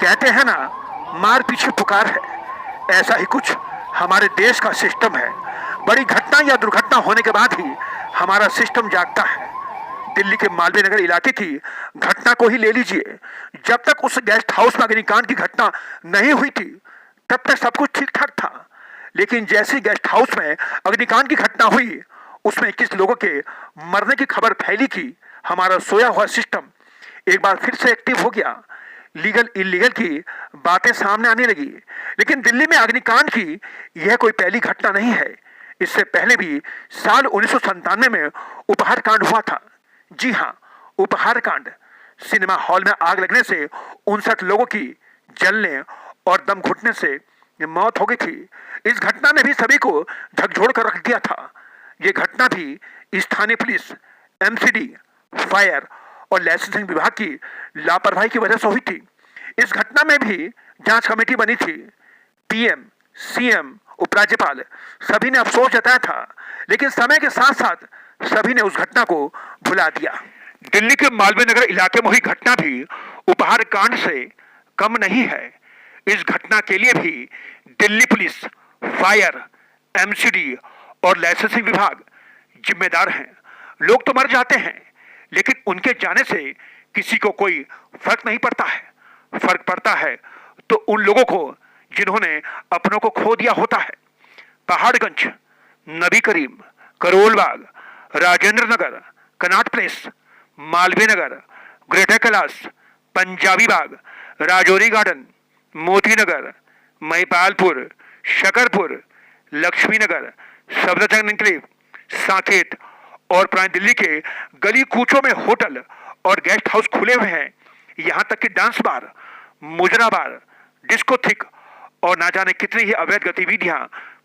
कहते हैं ना, मार पीछे पुकार है। ऐसा ही कुछ हमारे देश का सिस्टम है। बड़ी घटना या दुर्घटना होने के बाद ही हमारा सिस्टम जागता है। दिल्ली के मालवीय नगर इलाके की घटना को ही ले लीजिए। जब तक उस गेस्ट हाउस में अग्निकांड की घटना नहीं हुई थी, तब तक सब कुछ ठीक ठाक था। लेकिन जैसे गेस्ट हाउस में अग्निकांड की घटना हुई, उसमें 21 लोगों के मरने की खबर फैली कि हमारा सोया हुआ सिस्टम एक बार फिर से एक्टिव हो गया। लीगल इलीगल की बातें सामने आने लगी। लेकिन दिल्ली में अग्निकांड की यह कोई पहली घटना नहीं है। इससे पहले भी साल 1997 में उपहार कांड हुआ था। जी हाँ, उपहार कांड। सिनेमा हॉल में आग लगने से 59 लोगों की जलने और दम घुटने से मौत हो गई थी। इस घटना ने भी सभी को झकझोर कर रख दिया था। यह घटना भी स्थानीय पुलिस, एमसीडी, फायर और लाइसेंसिंग विभाग की लापरवाही की वजह से हुई थी। इस घटना में भी जांच कमेटी बनी थी। पीएम, सीएम, उपराज्यपाल सभी ने अफसोस जताया था। लेकिन समय के साथ साथ सभी ने उस घटना को भुला दिया। दिल्ली के मालवीय नगर इलाके में हुई घटना भी उपहार कांड से कम नहीं है। इस घटना के लिए भी दिल्ली पुलिस, फायर, एमसीडी और लाइसेंसिंग विभाग जिम्मेदार हैं। लोग तो मर जाते हैं, लेकिन उनके जाने से किसी को कोई फर्क नहीं पड़ता है। फर्क पड़ता है तो उन लोगों को जिन्होंने अपनों को खो दिया होता है। पहाड़गंज, नबी करीम, Karol Bagh, Rajendra Nagar, Connaught place, Malviya Nagar, greater Kailash, Punjabi बाग, राजौरी गार्डन, मोती नगर, महिपालपुर, शकरपुर, लक्ष्मी नगर, सफदरजंग एन्क्लेव, साकेत और पुरानी दिल्ली के गली कूचों में होटल और गेस्ट हाउस खुले हुए हैं। यहाँ तक कि डांस बार, मुजरा बार, डिस्कोथिक और ना जाने कितनी ही अवैध गतिविधियां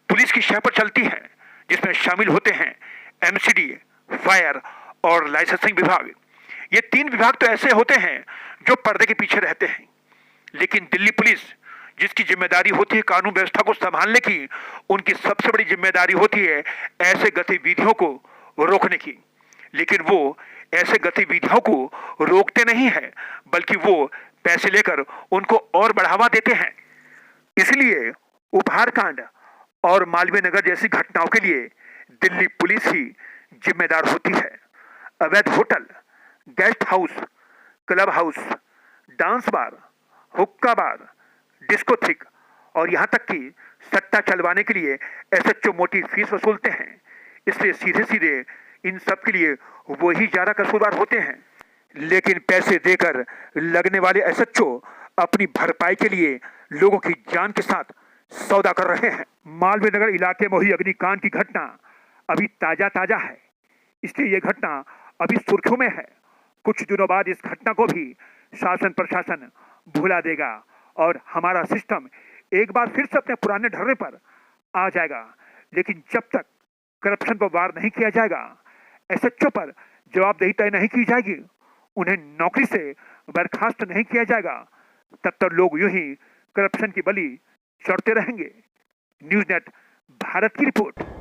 पुलिस की शह पर चलती हैं, जिसमें शामिल होते हैं एमसीडी, फायर और लाइसेंसिंग विभाग। ये 3 विभाग तो ऐसे होते हैं जो पर्दे के पीछे रहते हैं। लेकिन दिल्ली पुलिस, जिसकी जिम्मेदारी होती है कानून व्यवस्था को संभालने की, उनकी सबसे बड़ी जिम्मेदारी होती है ऐसे गतिविधियों को रोकने की। लेकिन वो ऐसे गतिविधियों को रोकते नहीं है, बल्कि वो पैसे लेकर उनको और बढ़ावा देते हैं। इसलिए उपहार कांड और मालवीय नगर जैसी घटनाओं के लिए दिल्ली पुलिस ही जिम्मेदार होती है। अवैध hotel, guest house, club house, dance bar, हुक्का बार, डिस्कोथिक और यहाँ तक कि सट्टा चलवाने के लिए एसएचओ मोटी फीस वसूलते हैं। इसलिए सीधे सीधे इन सब के लिए वो ही ज्यादा कसूरवार होते हैं। लेकिन पैसे देकर लगने वाले एसएचओ अपनी भरपाई के लिए लोगों की जान के साथ सौदा कर रहे हैं। मालवीय नगर इलाके में हुई अग्निकांड की घटना अभी ताजा है, इसलिए यह घटना अभी सुर्खियों में है। कुछ दिनों बाद इस घटना को भी शासन प्रशासन भुला देगा और हमारा सिस्टम एक बार फिर से अपने पुराने ढर्रे पर आ जाएगा। लेकिन जब तक करप्शन पर वार नहीं किया जाएगा, एसएचओ पर जवाबदेही तय नहीं की जाएगी, उन्हें नौकरी से बर्खास्त नहीं किया जाएगा, तब तक लोग यूं ही करप्शन की बलि चढ़ते रहेंगे। न्यूज़ नेट भारत की रिपोर्ट।